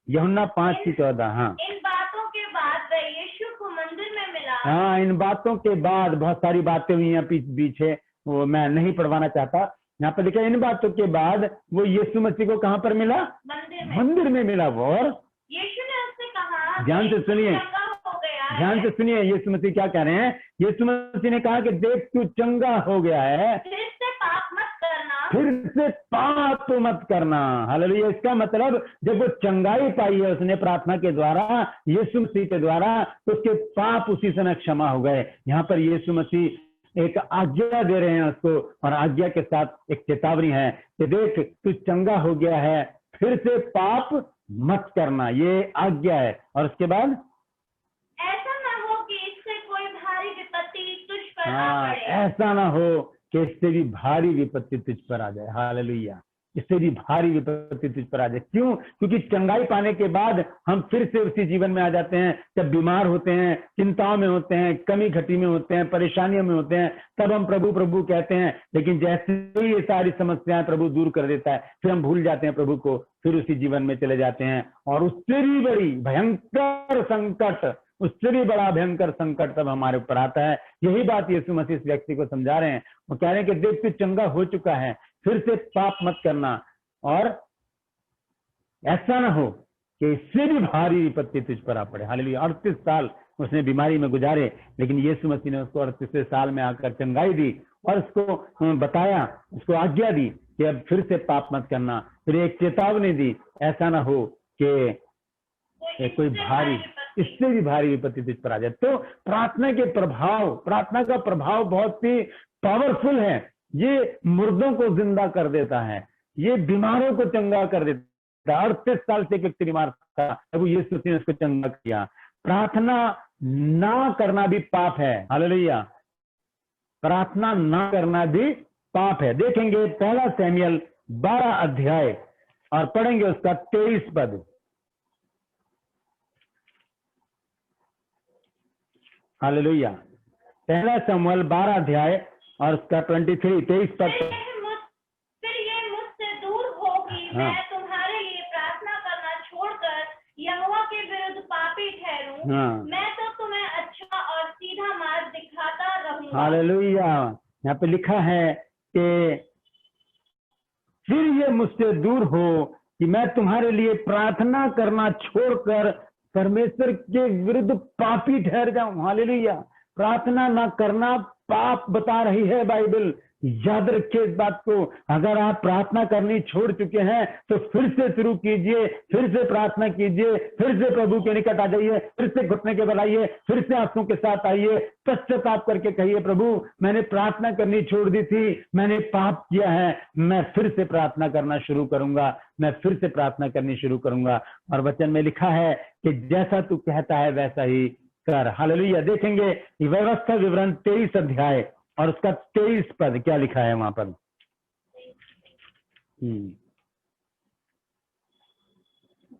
यूहन्ना 5 की 14। हाँ, इन बातों के बाद वह यीशु को मंदिर में मिला। हाँ, इन बातों के बाद बहुत सारी बातें हुई हैं पीछे, वो मैं नहीं पढ़वाना चाहता। यहाँ पर लिखा, इन बातों के बाद वो यीशु मसीह को कहाँ पर मिला? मंदिर में मिला वो। और यीशु ने उससे कहा, ध्यान से सुनिए, चंगा हो गया है। ध्यान से सुनिए, यीशु मसीह क्या कह रहे हैं? यीशु मसीह ने कहा कि देख, तू चंगा हो गया है, फिर से पाप मत करना। फिर से पाप मत करना। हालेलुया। इसका मतलब जब वो चंगाई पाई है उसने प्रार्थना के द्वारा, यीशु मसीह के द्वारा, तो उसके पाप उसी समय क्षमा हो गए। यहाँ पर यीशु मसीह एक आज्ञा दे रहे हैं उसको, और आज्ञा के साथ एक चेतावनी है कि देख, तू चंगा हो गया है, फिर से पाप मत करना। ये आज्ञा है। और उसके बाद ऐसा ना हो कि इससे कोई भारी विपत्ति तुझ पर आ हाँ, पड़े। ऐसा ना हो कि इससे भी भारी विपत्ति तुझ पर आ जाए। हालेलुया। इससे भी भारी विपत्ति तुझ पर आ जाए। क्यों? क्योंकि चंगाई पाने के बाद हम फिर से उसी जीवन में आ जाते हैं। जब बीमार होते हैं, चिंताओं में होते हैं, कमी घटी में होते हैं, परेशानियों में होते हैं, तब हम प्रभु प्रभु कहते हैं। लेकिन जैसे ही ये सारी समस्याएं प्रभु दूर कर देता है, फिर हम भूल जाते हैं प्रभु को, फिर उसी जीवन में चले जाते हैं। और उससे भी बड़ी भयंकर संकट, उससे भी बड़ा भयंकर संकट तब हमारे ऊपर आता है। यही बात यीशु मसीह इस व्यक्ति को समझा रहे हैं। वो कह रहे हैं कि देख तू चंगा हो चुका है, फिर से पाप मत करना, और ऐसा ना हो कि इससे भी भारी विपत्ति तुझ पर आ पड़े। हालेलुया। 38 साल उसने बीमारी में गुजारे, लेकिन यीशु मसीह ने उसको 38वें साल में आकर चंगाई दी और उसको बताया, उसको आज्ञा दी कि अब फिर से पाप मत करना। फिर एक चेतावनी दी, ऐसा ना हो कि कोई भारी, इससे भी भारी विपत्ति तुझ पर आ जाए। तो प्रार्थना के प्रभाव, प्रार्थना का प्रभाव बहुत ही पावरफुल है। ये मुर्दों को जिंदा कर देता है, ये बीमारों को चंगा कर देता है। 38 साल से एक व्यक्ति बीमार था, प्रभु यीशु मसीह ने उसको चंगा किया। प्रार्थना ना करना भी पाप है। हालेलुया। प्रार्थना ना करना भी पाप है। देखेंगे 1 शमूएल 12 अध्याय और पढ़ेंगे उसका 23 पद। हालेलुया। 1 शमूएल 12 अध्याय और उसका 23 पद। फिर ये मुझसे दूर होगी, हाँ। मैं तुम्हारे लिए प्रार्थना करना छोड़कर यहोवा के विरुद्ध पापी ठहरूं। हाँ। मैं तो तुम्हें अच्छा और सीधा मार्ग दिखाता रहूंगा। हालेलुया। यहाँ पे लिखा है कि फिर ये मुझसे दूर हो कि मैं तुम्हारे लिए प्रार्थना करना छोड़कर परमेश्वर के विरुद्ध पापी ठहर जाऊं। हालेलुया। प्रार्थना ना करना पाप बता रही है बाइबल। याद रखिए इस बात को। अगर आप प्रार्थना करनी छोड़ चुके हैं तो फिर से शुरू कीजिए, फिर से प्रार्थना कीजिए, फिर से प्रभु के निकट आ जाइए, फिर से घुटने के बल आइए, फिर से आंसू के साथ आइए, पश्चाताप करके कहिए, प्रभु मैंने प्रार्थना करनी छोड़ दी थी, मैंने पाप किया है, मैं फिर से प्रार्थना करना शुरू करूंगा, मैं फिर से प्रार्थना करनी शुरू करूंगा। और वचन में लिखा है कि जैसा तू कहता है वैसा ही कर। हालेलुया। देखेंगे व्यवस्था विवरण 23 अध्याय और उसका 23 पद क्या लिखा है वहां पर।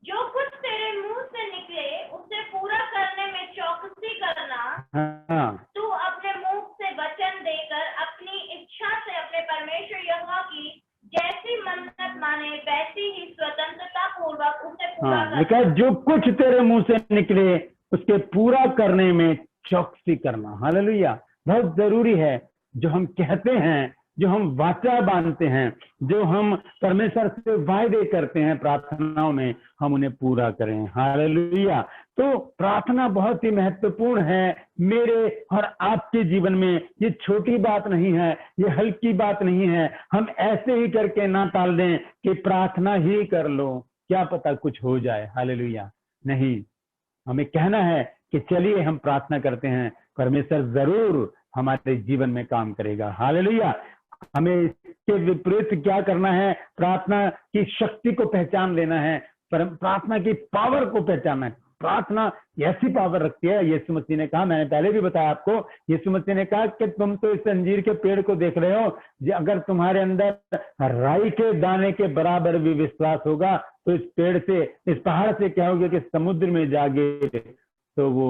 जो कुछ तेरे मुंह से निकले उसे पूरा करने में चौकसी करना। हाँ। तू अपने मुंह से वचन देकर अपनी इच्छा से अपने परमेश्वर यहोवा की जैसी मन्नत माने वैसी ही स्वतंत्रता पूर्वक उसे पूरा हाँ, लिखा है जो कुछ तेरे मुंह से निकले उसके पूरा करने में चौकसी करना। हालेलुया। बहुत जरूरी है जो हम कहते हैं, जो हम वाचा बांधते हैं, जो हम परमेश्वर से वायदे करते हैं प्रार्थनाओं में, हम उन्हें पूरा करें। हालेलुया। तो प्रार्थना बहुत ही महत्वपूर्ण है मेरे और आपके जीवन में। ये छोटी बात नहीं है, ये हल्की बात नहीं है। हम ऐसे ही करके ना टाल दें कि प्रार्थना ही कर लो, क्या पता कुछ हो जाए। हालेलुया। नहीं, हमें कहना है कि चलिए हम प्रार्थना करते हैं, परमेश्वर जरूर हमारे जीवन में काम करेगा। हालेलुया। हमें इसके विपरीत क्या करना है? प्रार्थना की शक्ति को पहचान लेना है, प्रार्थना की पावर को पहचानना है। प्रार्थना ऐसी पावर रखती है, यीशु मसीह ने कहा, मैंने पहले भी बताया आपको, यीशु मसीह ने कहा कि तुम तो इस अंजीर के पेड़ को देख रहे हो, अगर तुम्हारे अंदर राई के दाने के बराबर भी विश्वास होगा तो इस पेड़ से, इस पहाड़ से क्या होगा कि समुद्र में जा गिरे तो वो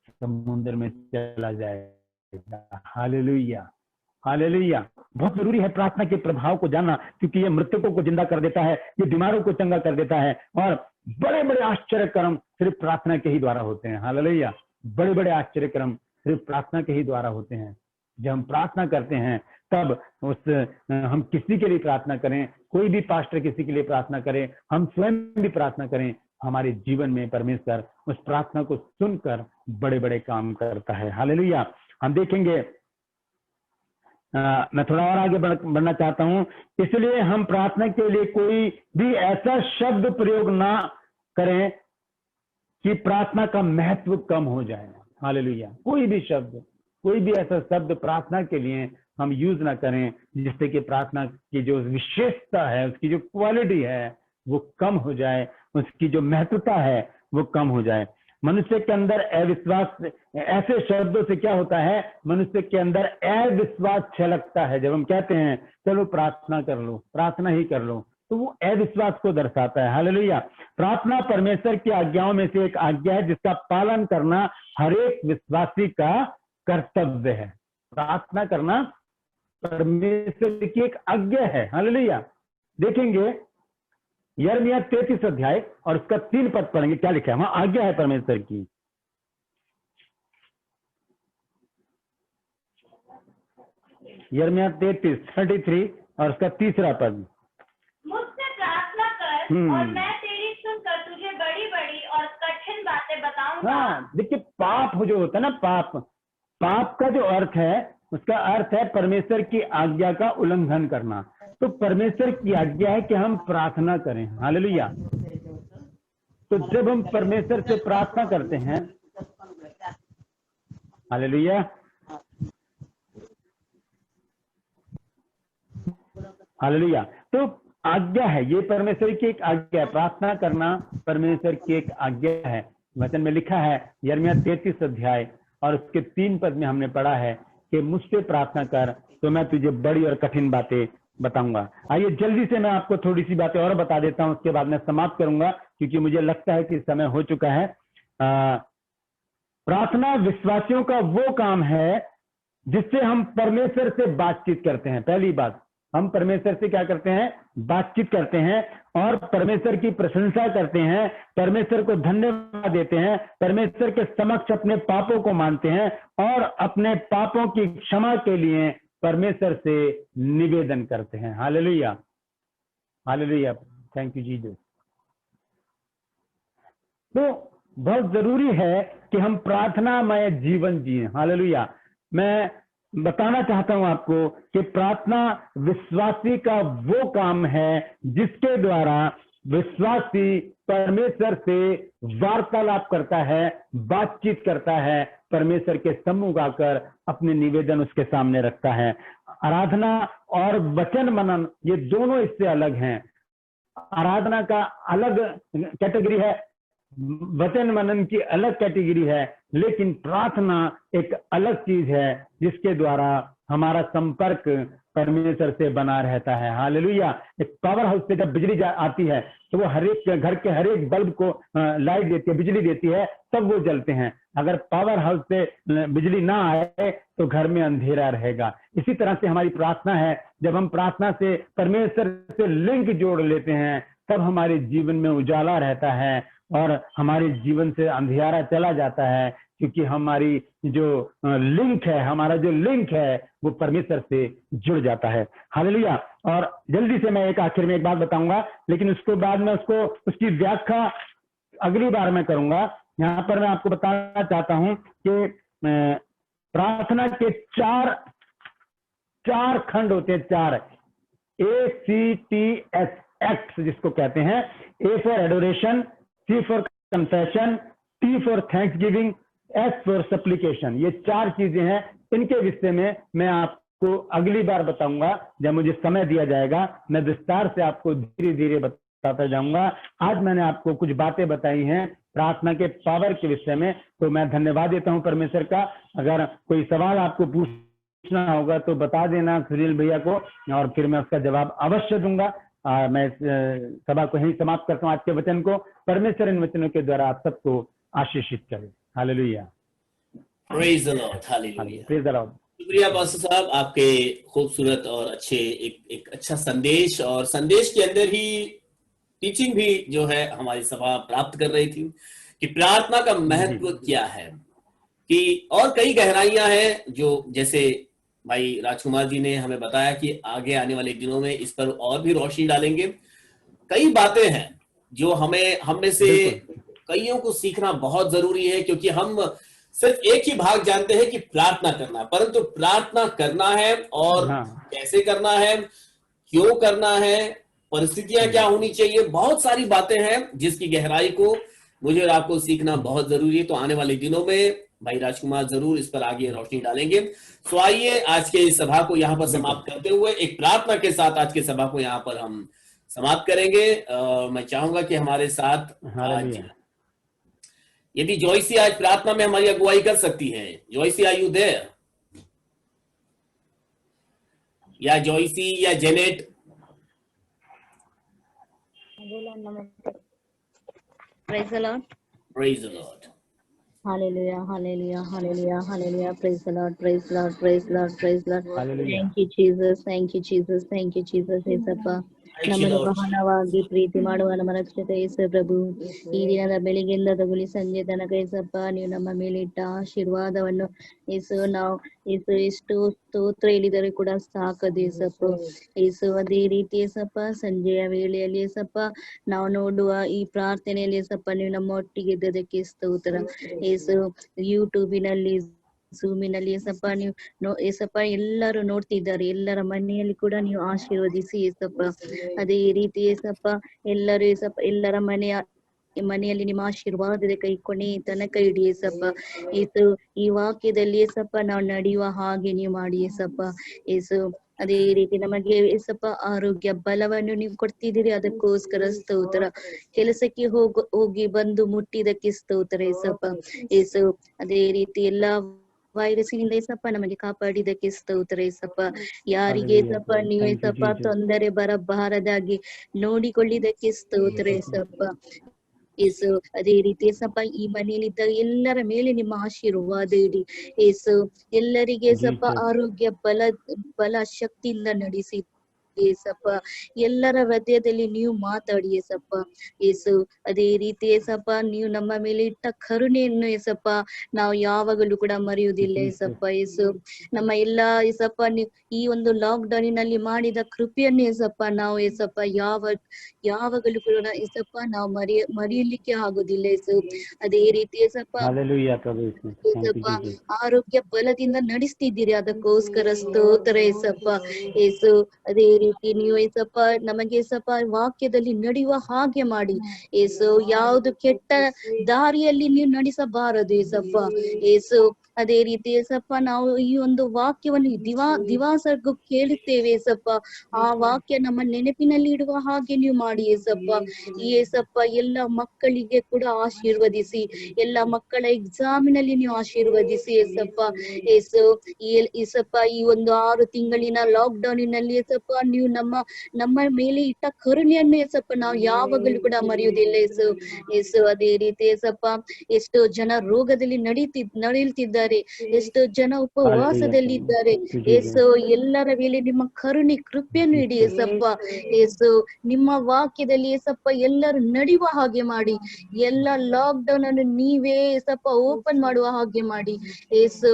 समुद्र में चला जाएगा। हालेलुया। हालेलुया। बहुत जरूरी है प्रार्थना के प्रभाव को जानना, क्योंकि ये मृतकों को जिंदा कर देता है, ये बीमारों को चंगा कर देता है, और बड़े बड़े आश्चर्य कर्म सिर्फ प्रार्थना के ही द्वारा होते हैं। हालेलुया। बड़े बड़े आश्चर्य कर्म सिर्फ प्रार्थना के ही द्वारा होते हैं। जब हम प्रार्थना करते हैं तब हम किसी के लिए प्रार्थना करें, कोई भी पास्टर किसी के लिए प्रार्थना करें, हम स्वयं भी प्रार्थना करें, हमारे जीवन में परमेश्वर उस प्रार्थना को सुनकर बड़े बड़े काम करता है। हालेलुया। हम देखेंगे, मैं थोड़ा और आगे बढ़ना चाहता हूं, इसलिए हम प्रार्थना के लिए कोई भी ऐसा शब्द प्रयोग ना करें कि प्रार्थना का महत्व कम हो जाए। हालेलुया। कोई भी शब्द, कोई भी ऐसा शब्द प्रार्थना के लिए हम यूज ना करें जिससे कि प्रार्थना की जो विशेषता है, उसकी जो क्वालिटी है वो कम हो जाए, उसकी जो महत्वता है वो कम हो जाए। मनुष्य के अंदर अविश्वास, ऐसे शब्दों से क्या होता है, मनुष्य के अंदर अविश्वास छलकता है। जब हम कहते हैं चलो प्रार्थना कर लो, प्रार्थना ही कर लो, तो वो अविश्वास को दर्शाता है। हालेलुया। प्रार्थना परमेश्वर की आज्ञाओं में से एक आज्ञा है जिसका पालन करना हर एक विश्वासी का कर्तव्य है। प्रार्थना करना परमेश्वर की एक आज्ञा है। हालेलुया। देखेंगे यिर्मयाह 33 अध्याय और उसका 3 पद पढ़ेंगे, क्या लिखा है वहां। आज्ञा है परमेश्वर की। यिर्मयाह 33 और उसका 3 पद। मुझसे प्रार्थना कर और मैं तेरी सुनकर तुझे बड़ी बड़ी और कठिन बातें बताऊंगा। हाँ, देखिए पाप जो होता है ना, पाप का जो अर्थ है उसका अर्थ है परमेश्वर की आज्ञा का उल्लंघन करना। तो परमेश्वर की आज्ञा है कि हम प्रार्थना करें। हालेलुया। तो जब हम परमेश्वर से प्रार्थना करते हैं, हालेलुया, हालेलुया, तो आज्ञा है, ये परमेश्वर की एक आज्ञा है। प्रार्थना करना परमेश्वर की एक आज्ञा है। वचन में लिखा है यिर्मयाह 33 अध्याय और उसके 3 पद में हमने पढ़ा है कि मुझसे प्रार्थना कर तो मैं तुझे बड़ी और कठिन बातें बताऊंगा। आइए जल्दी से मैं आपको थोड़ी सी बातें और बता देता हूं, उसके बाद मैं समाप्त करूंगा क्योंकि मुझे लगता है कि समय हो चुका है। प्रार्थना विश्वासियों का वो काम है जिससे हम परमेश्वर से बातचीत करते हैं। पहली बात, हम परमेश्वर से क्या करते हैं? बातचीत करते हैं और परमेश्वर की प्रशंसा करते हैं, परमेश्वर को धन्यवाद देते हैं, परमेश्वर के समक्ष अपने पापों को मानते हैं और अपने पापों की क्षमा के लिए परमेश्वर से निवेदन करते हैं। Hallelujah, hallelujah, thank you Jesus. तो बहुत जरूरी है कि हम प्रार्थनामय जीवन जिए। हालेलुया। मैं बताना चाहता हूं आपको कि प्रार्थना विश्वासी का वो काम है जिसके द्वारा विश्वासी परमेश्वर से वार्तालाप करता है, बातचीत करता है, परमेश्वर के सम्मुख आकर अपने निवेदन उसके सामने रखता है। आराधना और वचन मनन ये दोनों इससे अलग हैं। आराधना का अलग कैटेगरी है, वचन मनन की अलग कैटेगरी है, लेकिन प्रार्थना एक अलग चीज है जिसके द्वारा हमारा संपर्क परमेश्वर से बना रहता है। हालेलुया। एक पावर हाउस से जब बिजली आती है तो वो हर एक घर के हर एक बल्ब को लाइट देती है, बिजली देती है, तब वो जलते हैं। अगर पावर हाउस से बिजली ना आए तो घर में अंधेरा रहेगा। इसी तरह से हमारी प्रार्थना है, जब हम प्रार्थना से परमेश्वर से लिंक जोड़ लेते हैं तब हमारे जीवन में उजाला रहता है और हमारे जीवन से अंधियारा चला जाता है, क्योंकि हमारी जो लिंक है, हमारा जो लिंक है वो परमेश्वर से जुड़ जाता है। हालेलुया। और जल्दी से मैं एक आखिर में एक बात बताऊंगा, लेकिन उसके बाद मैं उसकी व्याख्या अगली बार मैं करूंगा। यहाँ पर मैं आपको बताना चाहता हूं कि प्रार्थना के चार खंड होते हैं, 4 ACTS एक्ट जिसको कहते हैं। A for adoration, C for confession, T for thanksgiving, S for supplication. ये 4 चीजें हैं। इनके विषय में मैं आपको अगली बार बताऊंगा जब मुझे समय दिया जाएगा। मैं विस्तार से आपको धीरे धीरे बताता जाऊंगा। आज मैंने आपको कुछ बातें बताई हैं प्रार्थना के पावर के विषय में, तो मैं धन्यवाद देता हूं परमेश्वर का। अगर कोई सवाल आपको पूछना होगा तो बता देना सुनील भैया को, और फिर मैं उसका जवाब अवश्य दूंगा। मैं सभा को यही समाप्त करता हूँ। आज के वचन को परमेश्वर इन वचनों के द्वारा आप सबको आशीषित करे। Hallelujah, praise the Lord, hallelujah, praise the Lord. शुक्रिया पास्टर साहब, आपके खूबसूरत और अच्छे एक अच्छा संदेश, और संदेश के अंदर ही टीचिंग भी जो है हमारी सभा प्राप्त कर रही थी कि प्रार्थना का महत्व क्या है, कि और कई गहराइयां हैं जो जैसे भाई राजकुमार जी ने हमें बताया कि आगे आने वाले दिनों में इस पर और भी रोशनी डालेंगे। कई बातें हैं जो हम में से कईयों को सीखना बहुत जरूरी है, क्योंकि हम सिर्फ एक ही भाग जानते हैं कि प्रार्थना करना, परंतु प्रार्थना करना है और कैसे करना है, क्यों करना है, परिस्थितियां क्या होनी चाहिए, बहुत सारी बातें हैं जिसकी गहराई को मुझे और आपको सीखना बहुत जरूरी है। तो आने वाले दिनों में भाई राजकुमार जरूर इस पर आगे रोशनी डालेंगे। तो आइए आज के इस सभा को यहाँ पर समाप्त करते हुए एक प्रार्थना के साथ आज के सभा को यहाँ पर हम समाप्त करेंगे। मैं चाहूंगा कि हमारे साथ आज यदि जॉयसी आज प्रार्थना में हमारी अगुवाई कर सकती है। जॉयसी, आर यू देयर? या जॉयसी या Janet? Praise the Lord. Praise the Lord. Hallelujah, hallelujah, hallelujah, hallelujah. Praise the Lord, praise the Lord, praise the Lord, praise the Lord. Hallelujah. Thank you, Jesus. Thank you, Jesus. Thank you, Jesus. Yesappa Thank you, ನಮ್ಮನ್ನು Lord. ಬಹಳವಾಗಿ ಪ್ರೀತಿ ಮಾಡುವ ನಮ್ಮ ರಕ್ಷಕ ಯೇಸು ಪ್ರಭು, ಈ ದಿನದ ಬೆಳಿಗ್ಗೆಯಿಂದ ತಗೊಳ್ಳಿ ಸಂಜೆ ತನಕ ಯೇಸಪ್ಪ ನೀವು ನಮ್ಮ ಮೇಲೆ ಇಟ್ಟ ಆಶೀರ್ವಾದವನ್ನು ಯೇಸು ನಾವು ಯೇಸು ಎಷ್ಟು ಸ್ತೋತ್ರ ಹೇಳಿದರೆ ಕೂಡ ಸಾಕದು ಯೇಸಪ್ಪ. ಯೇಸು ಅದೇ ರೀತಿ ಯೇಸಪ್ಪ ಸಂಜೆಯ ವೇಳೆಯಲ್ಲಿ ಯೇಸಪ್ಪ ನಾವು ನೋಡುವ ಈ ಪ್ರಾರ್ಥನೆಯಲ್ಲಿ ಯೇಸಪ್ಪ ನೀವು ನಮ್ಮ ಒಟ್ಟಿಗೆ ಇದ್ದದಕ್ಕೆ ಸ್ತೋತ್ರ. ಯೇಸು ಯೂಟ್ಯೂಬಿನಲ್ಲಿ ಝೂಮಿನಲ್ಲಿ ಏಸಪ್ಪ ನೀವು ಏಸಪ್ಪ ಎಲ್ಲರೂ ನೋಡ್ತಿದ್ದಾರೆ, ಎಲ್ಲರ ಮನೆಯಲ್ಲಿ ಕೂಡ ನೀವು ಆಶೀರ್ವದಿಸಿ ಏಸಪ್ಪ. ಅದೇ ರೀತಿ ಏಸಪ್ಪ ಎಲ್ಲರೂ ಏಸಪ್ಪ ಎಲ್ಲರ ಮನೆಯಲ್ಲಿ ನಿಮ್ಮ ಆಶೀರ್ವಾದದ ಕೈ ಕೊನೆ ತನಕ ಇಡಿ ಏಸಪ್ಪ. ಏಸು ಈ ವಾಕ್ಯದಲ್ಲಿ ಏಸಪ್ಪ ನಾವು ನಡೆಯುವ ಹಾಗೆ ನೀವು ಮಾಡಿ ಏಸಪ್ಪ. ಏಸು ಅದೇ ರೀತಿ ನಮಗೆ ಏಸಪ್ಪ ಆರೋಗ್ಯ ಬಲವನ್ನು ನೀವು ಕೊಡ್ತಿದ್ದೀರಿ, ಅದಕ್ಕೋಸ್ಕರ ಸ್ತೋತ್ರ. ಕೆಲಸಕ್ಕೆ ಹೋಗಿ ಬಂದು ಮುಟ್ಟಿದಕ್ಕೆ ಸ್ತೋತ್ರ ಏಸಪ್ಪ. ಏಸು ಅದೇ ರೀತಿ ಎಲ್ಲಾ ವೈರಸ್ಸಿನಿಂದ ಏಸಪ್ಪ ನಮಗೆ ಕಾಪಾಡಿದಕ್ಕೆ ಸ್ತೋತ್ರ ಏಸಪ್ಪ. ಯಾರಿಗೆ ಏಸಪ್ಪ ನೀವು ಏಸಪ್ಪ ತೊಂದರೆ ಬರಬಾರದಾಗಿ ನೋಡಿಕೊಳ್ಳಿದಕ್ಕೆ ಸ್ತೋತ್ರ ಏಸಪ್ಪ. ಏಸು ಅದೇ ರೀತಿ ಏಸಪ್ಪ ಈ ಮನೆಯಲ್ಲಿದ್ದ ಎಲ್ಲರ ಮೇಲೆ ನಿಮ್ಮ ಆಶೀರ್ವಾದ ಇಡಿ ಏಸು. ಎಲ್ಲರಿಗೆ ಏಸಪ್ಪ ಆರೋಗ್ಯ ಬಲ ಶಕ್ತಿಯಿಂದ ನಡೆಸಿ ಏಸಪ್ಪ. ಎಲ್ಲರ ಹೃದಯದಲ್ಲಿ ನೀವು ಮಾತಾಡಿ ಏಸಪ್ಪ. ಏಸು ಅದೇ ರೀತಿ ಏಸಪ್ಪ ನೀವು ನಮ್ಮ ಮೇಲೆ ಇಟ್ಟ ಕರುಣೆಯನ್ನು ಏಸಪ್ಪ ನಾವು ಯಾವಾಗಲೂ ಕೂಡ ಮರೆಯುವುದಿಲ್ಲ ಏಸಪ್ಪ. ಏಸು ನಮ್ಮ ಎಲ್ಲಾ ಏಸಪ್ಪ ನೀವು ಈ ಒಂದು ಲಾಕ್ ಡೌನಿನಲ್ಲಿ ಮಾಡಿದ ಕೃಪೆಯನ್ನು ಏಸಪ್ಪ ನಾವು ಏಸಪ್ಪ ಯಾವಾಗಲೂ ಕೂಡ ಏಸಪ್ಪ ನಾವು ಮರೆಯಲಿಕ್ಕೆ ಆಗುದಿಲ್ಲ ಏಸು. ಅದೇ ರೀತಿ ಏಸಪ್ಪ ಏಸಪ್ಪ ಆರೋಗ್ಯ ಬಲದಿಂದ ನಡೆಸ್ತಿದ್ದೀರಿ, ಅದಕ್ಕೋಸ್ಕರ ಸ್ತೋತ್ರ ಏಸಪ್ಪ. ಏಸು ಅದೇ ರೀತಿ ನೀವು ಏಸಪ್ಪ ನಮಗೆ ಏಸಪ್ಪ ವಾಕ್ಯದಲ್ಲಿ ನಡೆಯುವ ಹಾಗೆ ಮಾಡಿ ಏಸು. ಯಾವುದು ಕೆಟ್ಟ ದಾರಿಯಲ್ಲಿ ನೀವು ನಡೆಸಬಾರದು ಏಸಪ್ಪ. ಏಸು ಅದೇ ರೀತಿ ಏಸಪ್ಪ ನಾವು ಈ ಒಂದು ವಾಕ್ಯವನ್ನು ದಿವಾಸಗೂ ಕೇಳುತ್ತೇವೆ ಏಸಪ್ಪ. ಆ ವಾಕ್ಯ ನಮ್ಮ ನೆನಪಿನಲ್ಲಿ ಇಡುವ ಹಾಗೆ ನೀವು ಮಾಡಿ ಏಸಪ್ಪ. ಈ ಏಸಪ್ಪ ಎಲ್ಲ ಮಕ್ಕಳಿಗೆ ಕೂಡ ಆಶೀರ್ವದಿಸಿ, ಎಲ್ಲ ಮಕ್ಕಳ ಎಕ್ಸಾಮಿನಲ್ಲಿ ನೀವು ಆಶೀರ್ವದಿಸಿ ಏಸಪ್ಪ. ಏಸು ಏಸಪ್ಪ ಈ ಒಂದು 6 ತಿಂಗಳಿನ ಲಾಕ್ ಡೌನಿನಲ್ಲಿ ಏಸಪ್ಪ ನೀವು ನಮ್ಮ ಮೇಲೆ ಇಟ್ಟ ಕರುಣೆಯನ್ನು ಏಸಪ್ಪ ನಾವು ಯಾವಾಗಲೂ ಕೂಡ ಮರೆಯುವುದಿಲ್ಲ ಏಸು. ಏಸು ಅದೇ ರೀತಿ ಏಸಪ್ಪ ಎಷ್ಟೋ ಜನ ರೋಗದಲ್ಲಿ ನಡೆಯುತ್ತಿದ್ದಾರೆ, ಎಷ್ಟೋ ಜನ ಉಪವಾಸದಲ್ಲಿ ಇದ್ದಾರೆ ಏಸು. ಎಲ್ಲರ ಮೇಲೆ ನಿಮ್ಮ ಕೃಪೆಯನ್ನು ಇಡಿ ಏಸಪ್ಪ. ಏಸು ನಿಮ್ಮ ವಾಕ್ಯದಲ್ಲಿ ಏಸಪ್ಪ ಎಲ್ಲರೂ ನಡೆಯುವ ಹಾಗೆ ಮಾಡಿ, ಎಲ್ಲ ಲಾಕ್ ಡೌನ್ ಅನ್ನು ನೀವೇ ಏಸಪ್ಪ ಓಪನ್ ಮಾಡುವ ಹಾಗೆ ಮಾಡಿ ಏಸು.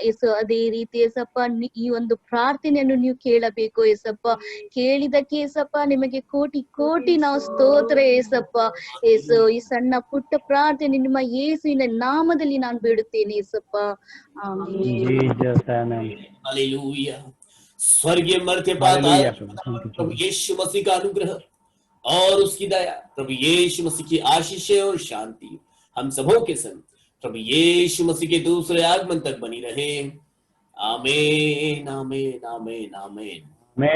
ಏಸು ಅದೇ ರೀತಿ ಏಸಪ್ಪ ಈ ಒಂದು ಪ್ರಾರ್ಥನೆಯನ್ನು ನೀವು ಕೇಳಬೇಕು ಏಸಪ್ಪ. ಕೇಳಿದಕ್ಕೆ ಏಸಪ್ಪ ನಿಮಗೆ ಕೋಟಿ ನಾವು ಸ್ತೋತ್ರ ಏಸಪ್ಪ. ಏಸು ಈ ಸಣ್ಣ ಪುಟ್ಟ ಪ್ರಾರ್ಥನೆ ನಿಮ್ಮ ಯೇಸುವಿನ ನಾಮದಲ್ಲಿ ನಾನು ಬೇಡುತ್ತೇನೆ ಏಸಪ್ಪ. हालेलुया। स्वर्गीय मर्त्य पाताल प्रभु यीशु मसीह का अनुग्रह और उसकी दया, प्रभु यीशु मसीह की आशीषें और शांति हम सबों के संग प्रभु यीशु मसीह के दूसरे आगमन तक बनी रहे। आमीन आमीन आमीन आमीन।